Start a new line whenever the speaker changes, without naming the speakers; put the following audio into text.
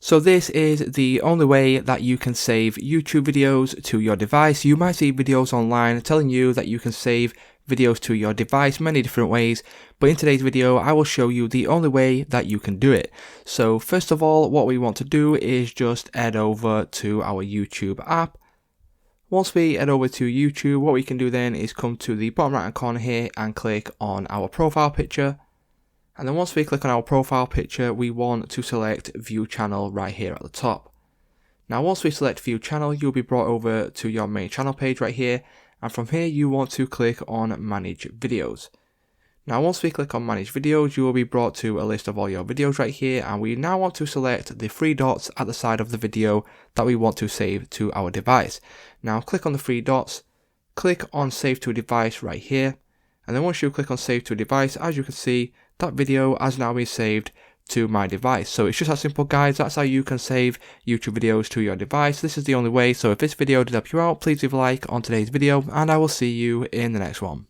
So this is the only way that you can save YouTube videos to your device. You might see videos online telling you that you can save videos to your device many different ways, but in today's video I will show you the only way that you can do it. So first of all, what we want to do is just head over to our YouTube app. Once we head over to YouTube, what we can do then is come to the bottom right hand corner here and click on our profile picture. And then once we click on our profile picture, we want to select View Channel right here at the top. Now once we select View Channel, you'll be brought over to your main channel page right here, and from here you want to click on Manage Videos. Now once we click on Manage Videos, you will be brought to a list of all your videos right here, and we now want to select the three dots at the side of the video that we want to save to our device. Now click on the three dots, click on Save to Device right here, and then once you click on Save to Device, as you can see, that video has now been saved to my device. So it's just that simple, guys. That's how you can save YouTube videos to your device. This is the only way. So if this video did help you out, please leave a like on today's video, and I will see you in the next one.